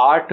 8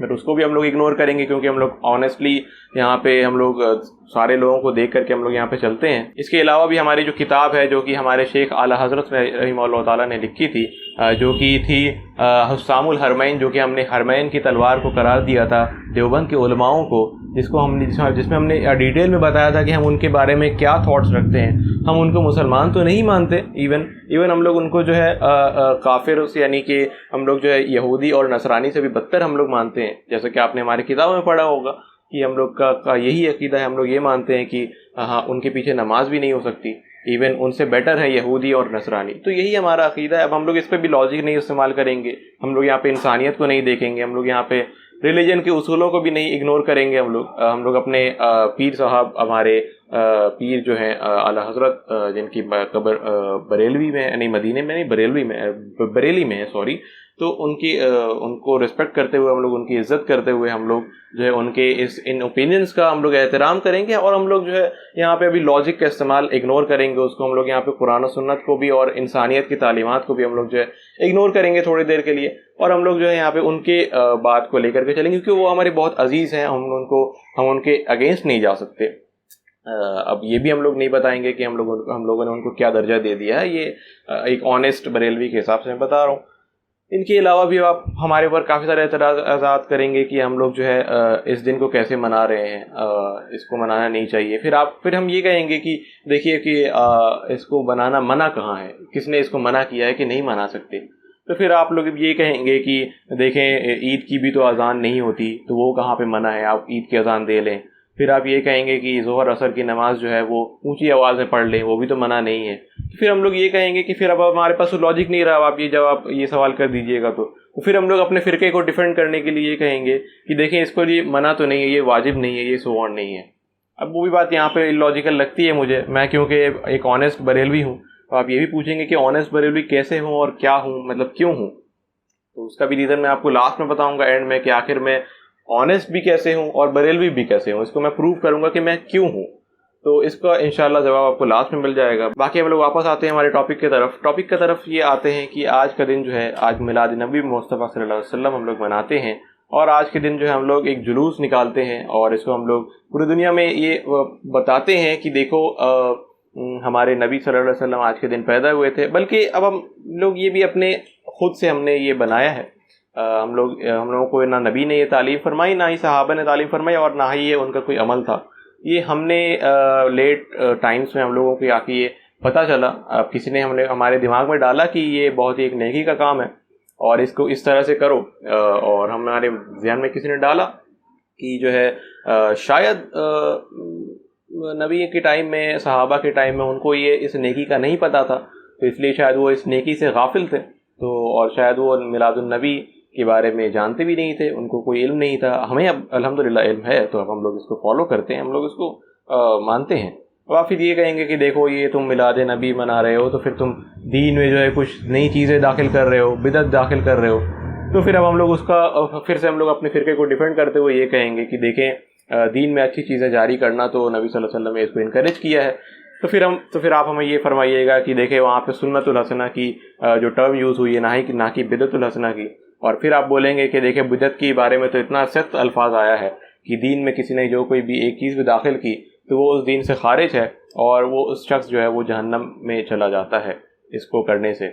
but اس کو بھی ہم لوگ اگنور کریں گے کیونکہ ہم لوگ آنیسٹلی یہاں پہ ہم لوگ سارے لوگوں کو دیکھ کر کے ہم لوگ یہاں پہ چلتے ہیں. اس کے علاوہ بھی ہماری جو کتاب ہے جو کہ ہمارے شیخ اعلیٰ حضرت رحمہ اللہ تعالیٰ نے لکھی تھی جو کہ تھی حسام الحرمین، جو کہ ہم نے حرمین کی تلوار کو قرار دیا تھا دیوبند کے علماؤں کو، جس میں ہم نے ڈیٹیل میں بتایا تھا کہ ہم ان کے بارے میں کیا تھاٹس رکھتے ہیں. ہم ان کو مسلمان تو نہیں مانتے، ایون ہم لوگ ان کو جو ہے کافر، یعنی کہ ہم لوگ جو ہے یہودی اور نصرانی سے بھی بدتر ہم لوگ مانتے ہیں. جیسا کہ آپ نے ہماری کتابوں میں پڑھا ہوگا کہ ہم لوگ کا یہی عقیدہ ہے. ہم لوگ یہ مانتے ہیں کہ ہاں ان کے پیچھے نماز بھی نہیں ہو سکتی، ایون ان سے بیٹر ہے یہودی اور نصرانی. تو یہی ہمارا عقیدہ ہے. اب ہم لوگ اس پہ بھی لاجک نہیں استعمال کریں گے، ہم لوگ یہاں پہ انسانیت کو نہیں دیکھیں گے، ہم لوگ یہاں پہ ریلیجن کے اصولوں کو بھی نہیں اگنور کریں گے. ہم لوگ اپنے پیر صاحب، ہمارے پیر جو ہیں اعلیٰ حضرت، جن کی قبر بریلوی میں نہیں، مدینے میں نہیں، بریلی میں ہے سوری. تو ان کو رسپیکٹ کرتے ہوئے، ہم لوگ ان کی عزت کرتے ہوئے، ہم لوگ جو ہے ان کے ان اوپینینس کا ہم لوگ احترام کریں گے. اور ہم لوگ جو ہے یہاں پہ ابھی لاجک کا استعمال اگنور کریں گے اس کو. ہم لوگ یہاں پہ قرآن و سنت کو بھی اور انسانیت کی تعلیمات کو بھی ہم لوگ جو ہے اگنور کریں گے تھوڑی دیر کے لیے. اور ہم لوگ جو ہے یہاں پہ ان کے بات کو لے کر کے چلیں گے کیونکہ وہ ہمارے بہت عزیز ہیں. ہم ان کے اگینسٹ نہیں جا سکتے. اب یہ بھی ہم لوگ نہیں بتائیں گے کہ ہم لوگوں نے ان کو کیا درجہ دے دیا ہے. یہ ایک آنیسٹ بریلوی کے حساب سے میں بتا رہا ہوں. ان کے علاوہ بھی آپ ہمارے اوپر کافی سارے اعتراضات کریں گے کہ ہم لوگ جو ہے اس دن کو کیسے منا رہے ہیں، اس کو منانا نہیں چاہیے. پھر ہم یہ کہیں گے کہ دیکھیے کہ اس کو بنانا منع کہاں ہے، کس نے اس کو منع کیا ہے کہ نہیں منا سکتے. تو پھر آپ لوگ یہ کہیں گے کہ دیکھیں عید کی بھی تو اذان نہیں ہوتی، تو وہ کہاں پہ منع ہے، آپ عید کی اذان دے لیں. پھر آپ یہ کہیں گے کہ ظہر عصر کی نماز جو ہے وہ اونچی آواز میں پڑھ لیں، وہ بھی تو منع نہیں ہے. پھر ہم لوگ یہ کہیں گے کہ پھر اب ہمارے پاس لاجک نہیں رہا، آپ یہ سوال کر دیجئے گا. تو پھر ہم لوگ اپنے فرقے کو ڈیفینڈ کرنے کے لیے یہ کہیں گے کہ دیکھیں اس کو یہ منع تو نہیں ہے، یہ واجب نہیں ہے، یہ سوون نہیں ہے. اب وہ بھی بات یہاں پہ لاجیکل لگتی ہے مجھے، میں کیونکہ ایک آنیسٹ بریلوی ہوں. تو آپ یہ بھی پوچھیں گے کہ آنیسٹ بریلوی کیسے ہوں اور کیا ہوں، مطلب کیوں ہوں. تو اس کا بھی ریزن میں آپ کو لاسٹ میں بتاؤں گا، اینڈ میں، کہ آخر میں آنیسٹ بھی کیسے ہوں اور بریلوی بھی کیسے ہوں. اس کو میں پروو کروں گا کہ میں کیوں ہوں. تو اس کا انشاءاللہ جواب آپ کو لاسٹ میں مل جائے گا. باقی ہم لوگ واپس آتے ہیں ہمارے ٹاپک کی طرف. یہ آتے ہیں کہ آج کا دن جو ہے، آج میلاد نبی مصطفیٰ صلی اللہ علیہ وسلم ہم لوگ مناتے ہیں. اور آج کے دن جو ہے ہم لوگ ایک جلوس نکالتے ہیں اور اس کو ہم لوگ پوری دنیا میں یہ بتاتے ہیں کہ دیکھو ہمارے نبی صلی اللہ علیہ وسلم آج کے دن پیدا ہوئے تھے. بلکہ اب ہم لوگ یہ بھی اپنے خود سے ہم نے یہ بنایا ہے. ہم لوگوں کو نہ نبی نے یہ تعلیم فرمائی، نہ ہی صحابہ نے تعلیم فرمائی، اور نہ ہی یہ ان کا کوئی عمل تھا. یہ ہم نے لیٹ ٹائمز میں ہم لوگوں کو آ کے یہ پتہ چلا، اب کسی نے ہمارے دماغ میں ڈالا کہ یہ بہت ہی ایک نیکی کا کام ہے اور اس کو اس طرح سے کرو. اور ہمارے ذہن میں کسی نے ڈالا کہ جو ہے شاید نبی کے ٹائم میں، صحابہ کے ٹائم میں ان کو یہ اس نیکی کا نہیں پتہ تھا، تو اس لیے شاید وہ اس نیکی سے غافل تھے. تو اور شاید وہ میلاد النبی کے بارے میں جانتے بھی نہیں تھے، ان کو کوئی علم نہیں تھا. ہمیں اب الحمدللہ علم ہے، تو اب ہم لوگ اس کو فالو کرتے ہیں، ہم لوگ اس کو مانتے ہیں. اب آپ پھر یہ کہیں گے کہ دیکھو یہ تم میلاد نبی منا رہے ہو تو پھر تم دین میں جو ہے کچھ نئی چیزیں داخل کر رہے ہو، بدعت داخل کر رہے ہو. تو پھر اب ہم لوگ اس کا پھر سے ہم لوگ اپنے فرقے کو ڈیفینڈ کرتے ہوئے یہ کہیں گے کہ دیکھیں دین میں اچھی چیزیں جاری کرنا تو نبی صلی اللہ علیہ وسلم نے اس کو انکریج کیا ہے. تو پھر آپ ہمیں یہ فرمائیے گا کہ دیکھیں وہاں پہ سنت الحسنہ کی جو ٹرم یوز ہوئی ہے، نہ کہ بدعت الحسنہ کی. اور پھر آپ بولیں گے کہ دیکھیں بدعت کے بارے میں تو اتنا سخت الفاظ آیا ہے کہ دین میں کسی نے جو کوئی بھی ایک چیز بھی داخل کی تو وہ اس دین سے خارج ہے اور وہ اس شخص جو ہے وہ جہنم میں چلا جاتا ہے اس کو کرنے سے،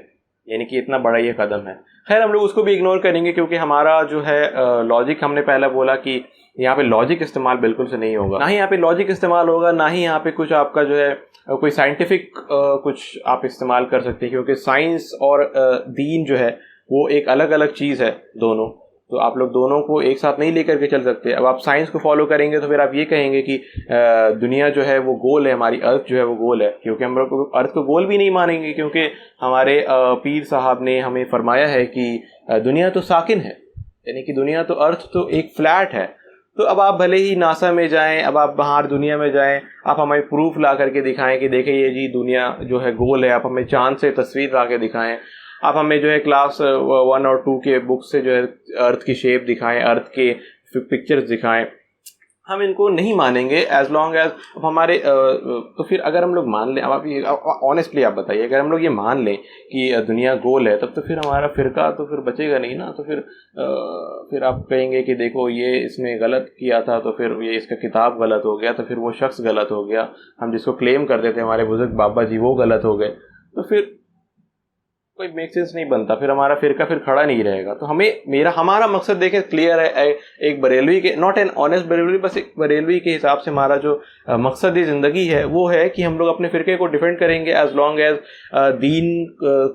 یعنی کہ اتنا بڑا یہ قدم ہے. خیر ہم لوگ اس کو بھی اگنور کریں گے کیونکہ ہمارا جو ہے لاجک، ہم نے پہلے بولا کہ یہاں پہ لاجک استعمال بالکل سے نہیں ہوگا، نہ ہی یہاں پہ لاجک استعمال ہوگا، نہ ہی یہاں پہ کچھ آپ کا جو ہے کوئی سائنٹیفک کچھ آپ استعمال کر سکتے ہیں، کیونکہ سائنس اور دین جو ہے وہ ایک الگ الگ چیز ہے دونوں. تو آپ لوگ دونوں کو ایک ساتھ نہیں لے کر کے چل سکتے. اب آپ سائنس کو فالو کریں گے تو پھر آپ یہ کہیں گے کہ دنیا جو ہے وہ گول ہے، ہماری ارتھ جو ہے وہ گول ہے، کیونکہ ہم لوگ ارتھ کو گول بھی نہیں مانیں گے کیونکہ ہمارے پیر صاحب نے ہمیں فرمایا ہے کہ دنیا تو ساکن ہے، یعنی کہ دنیا تو ارتھ تو ایک فلیٹ ہے. تو اب آپ بھلے ہی ناسا میں جائیں، اب آپ باہر دنیا میں جائیں، آپ ہمیں پروف لا کر کے دکھائیں کہ دیکھیں یہ جی دنیا جو ہے گول ہے، آپ ہمیں چاند سے تصویر لا کے دکھائیں، آپ ہمیں جو ہے کلاس 1 اور 2 کے بک سے جو ہے ارتھ کی شیپ دکھائیں، ارتھ کے پکچرز دکھائیں، ہم ان کو نہیں مانیں گے ایز لانگ ایز ہمارے تو پھر اگر ہم لوگ مان لیں، اب آپ یہ آنیسٹلی آپ بتائیے، اگر ہم لوگ یہ مان لیں کہ دنیا گول ہے، تب تو پھر ہمارا فرقہ تو پھر بچے گا نہیں نا. تو پھر آپ کہیں گے کہ دیکھو یہ اس نے غلط کیا تھا، تو پھر یہ اس کا کتاب غلط ہو گیا، تو پھر وہ شخص غلط ہو گیا، ہم جس کو کلیم کرتے تھے ہمارے بزرگ بابا جی وہ غلط ہو گئے، تو پھر کوئی میک سینس نہیں بنتا، پھر ہمارا فرقہ پھر کھڑا نہیں رہے گا. تو ہمارا مقصد دیکھیں کلیئر ہے. ایک بریلوی کے، ناٹ این آنیسٹ بریلوی، بس ایک بریلوی کے حساب سے ہمارا جو مقصد زندگی ہے وہ ہے کہ ہم لوگ اپنے فرقے کو ڈیفینڈ کریں گے ایز لانگ ایز دین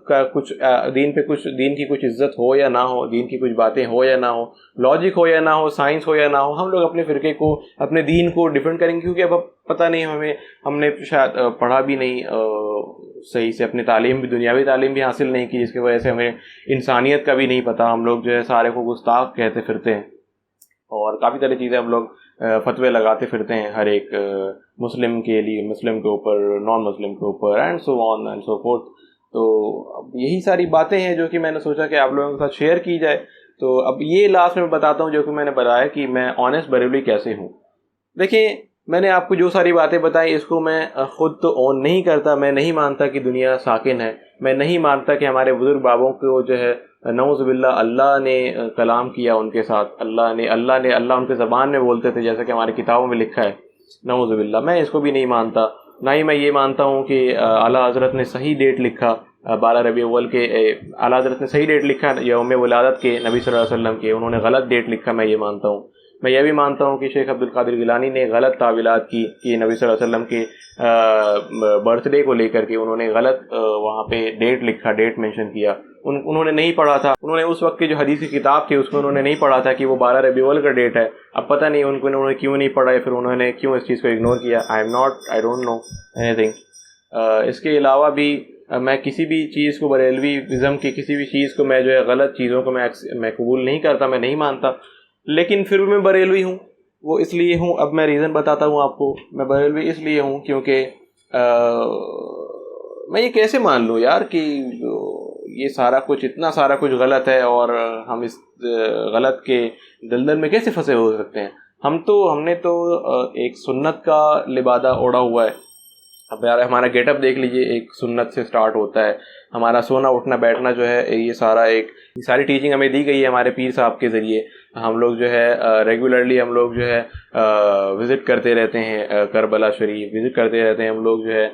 کا کچھ، دین پہ کچھ، دین کی کچھ عزت ہو یا نہ ہو، دین کی کچھ باتیں ہو یا نہ ہو، لاجک ہو یا نہ ہو، سائنس ہو یا نہ ہو، ہم لوگ اپنے فرقے کو، اپنے دین کو ڈیفینڈ کریں گے. کیونکہ اب پتہ نہیں ہم نے شاید پڑھا بھی نہیں صحیح سے، اپنی تعلیم بھی، دنیاوی تعلیم بھی حاصل نہیں کی، جس کی وجہ سے ہمیں انسانیت کا بھی نہیں پتہ. ہم لوگ جو ہے سارے کو گستاخ کہتے پھرتے ہیں، اور کافی ساری چیزیں ہم لوگ فتوے لگاتے پھرتے ہیں ہر ایک مسلم کے لیے، مسلم کے اوپر، نان مسلم کے اوپر، and so on and so forth. تو اب یہی ساری باتیں ہیں جو کہ میں نے سوچا کہ آپ لوگوں کے ساتھ شیئر کی جائے. تو اب یہ لاسٹ میں بتاتا ہوں جو کہ میں نے بتایا کہ میں آنیسٹ بریلوی کیسے ہوں. دیکھیں، میں نے آپ کو جو ساری باتیں بتائیں اس کو میں خود تو اون نہیں کرتا. میں نہیں مانتا کہ دنیا ساکن ہے، میں نہیں مانتا کہ ہمارے بزرگ بابوں کو جو ہے نعوذ باللہ اللہ نے کلام کیا ان کے ساتھ، اللہ ان کے زبان میں بولتے تھے جیسا کہ ہماری کتابوں میں لکھا ہے. نعوذ باللہ، میں اس کو بھی نہیں مانتا. نہ ہی میں یہ مانتا ہوں کہ اعلیٰ حضرت نے صحیح ڈیٹ لکھا 12 ربیع اول کے، اعلیٰ حضرت نے صحیح ڈیٹ لکھا یوم ولادت کے نبی صلی اللہ علیہ وسلم کے، انہوں نے غلط ڈیٹ لکھا، میں یہ مانتا ہوں. میں یہ بھی مانتا ہوں کہ شیخ عبد القادر گیلانی نے غلط تعویلات کی کہ نبی صلی اللہ علیہ وسلم کے برتھ ڈے کو لے کر کے انہوں نے غلط وہاں پہ ڈیٹ لکھا، ڈیٹ مینشن کیا. انہوں نے نہیں پڑھا تھا، انہوں نے اس وقت کی جو حدیث کی کتاب تھی اس میں انہوں نے نہیں پڑھا تھا کہ وہ 12 ربیع الاول کا ڈیٹ ہے. اب پتہ نہیں انہوں نے کیوں نہیں پڑھا، یا پھر انہوں نے کیوں اس چیز کو اگنور کیا. I don't know anything. اس کے علاوہ بھی میں کسی بھی چیز کو، بریلوی ازم کی کسی بھی چیز کو، میں جو ہے غلط چیزوں کو میں قبول نہیں کرتا، میں نہیں مانتا. لیکن پھر بھی میں بریلوی ہوں. وہ اس لیے ہوں، اب میں ریزن بتاتا ہوں آپ کو. میں بریلوی اس لیے ہوں کیونکہ میں یہ کیسے مان لوں یار کہ یہ سارا کچھ، اتنا سارا کچھ غلط ہے، اور ہم اس غلط کے دلدل میں کیسے پھنسے ہو سکتے ہیں. ہم نے تو ایک سنت کا لبادہ اوڑھا ہوا ہے. اب یار ہمارا گیٹ اپ دیکھ لیجئے، ایک سنت سے سٹارٹ ہوتا ہے. ہمارا سونا اٹھنا بیٹھنا جو ہے یہ ساری ٹیچنگ ہمیں دی گئی ہے ہمارے پیر صاحب کے ذریعے. ہم لوگ جو ہے ریگولرلی ہم لوگ جو ہے وزٹ کرتے رہتے ہیں کربلا شریف، وزٹ کرتے رہتے ہیں ہم لوگ جو ہے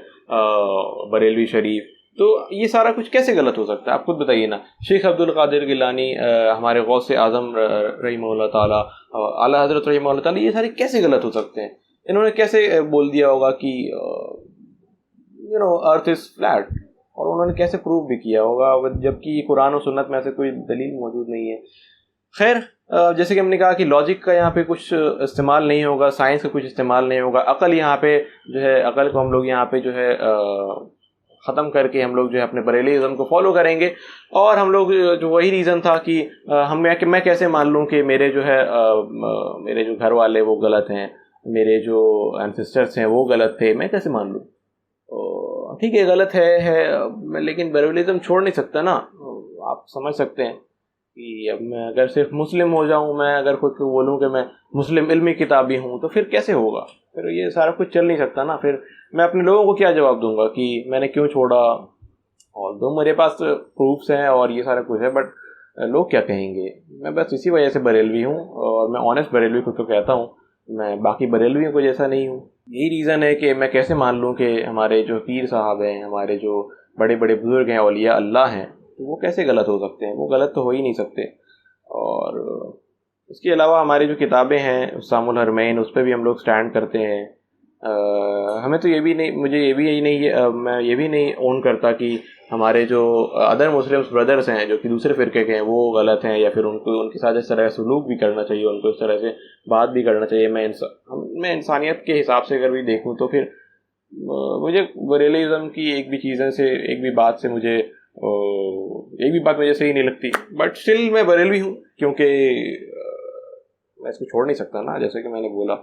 بریلوی شریف. تو یہ سارا کچھ کیسے غلط ہو سکتا ہے آپ خود بتائیے نا. شیخ عبد القادر گیلانی، ہمارے غوث اعظم رحمہ اللہ تعالیٰ، اعلیٰ حضرت رحمہ اللہ تعالیٰ، یہ سارے کیسے غلط ہو سکتے ہیں؟ انہوں نے کیسے بول دیا ہوگا کہ ارتھ از فلیٹ، اور انہوں نے کیسے پروو بھی کیا ہوگا جبکہ قرآن و سنت میں سے کوئی دلیل موجود نہیں ہے. خیر، جیسے کہ ہم نے کہا کہ لاجک کا یہاں پہ کچھ استعمال نہیں ہوگا، سائنس کا کچھ استعمال نہیں ہوگا. عقل یہاں پہ جو ہے، عقل کو ہم لوگ یہاں پہ جو ہے ختم کر کے ہم لوگ جو ہے اپنے بریلیزم کو فالو کریں گے. اور ہم لوگ جو وہی ریزن تھا کہ میں کیسے مان لوں کہ میرے جو ہے میرے جو گھر والے وہ غلط ہیں، میرے جو اینسسٹرس ہیں وہ غلط تھے، میں کیسے مان لوں؟ ٹھیک ہے غلط ہے لیکن بریلیزم چھوڑ نہیں سکتا نا. آپ سمجھ سکتے ہیں کہ اب میں اگر صرف مسلم ہو جاؤں، میں اگر خود کو بولوں کہ میں مسلم علمی کتابی ہوں، تو پھر کیسے ہوگا؟ پھر یہ سارا کچھ چل نہیں سکتا نا. پھر میں اپنے لوگوں کو کیا جواب دوں گا کہ میں نے کیوں چھوڑا؟ اور دو میرے پاس پروفس ہیں اور یہ سارا کچھ ہے، بٹ لوگ کیا کہیں گے؟ میں بس اسی وجہ سے بریلوی ہوں، اور میں آنیسٹ بریلوی خود کو کہتا ہوں، میں باقی بریلویوں کو جیسا نہیں ہوں. یہی ریزن ہے کہ میں کیسے مان لوں کہ ہمارے جو پیر صاحب ہیں، ہمارے جو بڑے بڑے بزرگ ہیں، اولیاء اللہ ہیں، وہ کیسے غلط ہو سکتے ہیں؟ وہ غلط تو ہو ہی نہیں سکتے. اور اس کے علاوہ ہماری جو کتابیں ہیں سام الحرمین، اس پہ بھی ہم لوگ سٹینڈ کرتے ہیں. ہمیں تو یہ بھی نہیں، مجھے یہ بھی نہیں، میں یہ بھی نہیں اون کرتا کہ ہمارے جو ادر مسلم بردرس ہیں جو کہ دوسرے فرقے کے ہیں وہ غلط ہیں، یا پھر ان کے ساتھ اس طرح سلوک بھی کرنا چاہیے، ان کو اس طرح سے بات بھی کرنا چاہیے. میں انسانیت کے حساب سے اگر بھی دیکھوں تو پھر مجھے بریلویزم کی ایک بھی بات سے مجھے صحیح نہیں لگتی. بٹ اسٹل میں بریلوی ہوں کیونکہ میں اس کو چھوڑ نہیں سکتا نا، جیسے کہ میں نے بولا.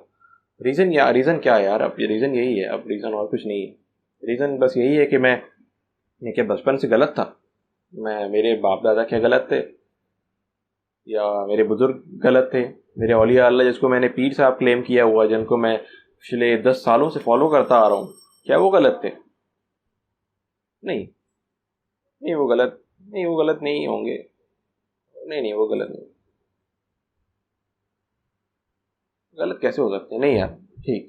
ریزن کیا ہے یار؟ اب یہ ریزن یہی ہے، اب ریزن اور کچھ نہیں ہے. ریزن بس یہی ہے کہ میں کیا بچپن سے غلط تھا، میرے باپ دادا کیا غلط تھے، یا میرے بزرگ غلط تھے، میرے اولیاء اللہ جس کو میں نے پیر صاحب کلیم کیا ہوا، جن کو میں پچھلے 10 سالوں سے فالو کرتا آ رہا ہوں، کیا وہ غلط تھے؟ نہیں نہیں، وہ غلط نہیں، وہ غلط نہیں ہوں گے. نہیں نہیں، وہ غلط نہیں. غلط کیسے ہو سکتے ہیں؟ نہیں یار. ٹھیک،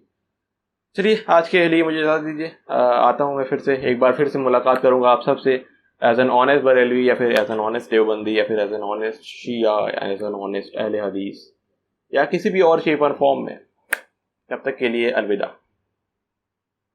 چلیے آج کے لیے مجھے اجازت دیجیے. آتا ہوں میں پھر سے، ایک بار پھر سے ملاقات کروں گا آپ سب سے، ایز این آنیسٹ بریلوی، یا پھر ایز این آنیسٹ دیوبندی، یا پھر as an honest Shia, as an honest اہل حدیث، یا کسی بھی اور شیپ اور فارم میں. تب تک کے لیے الوداع.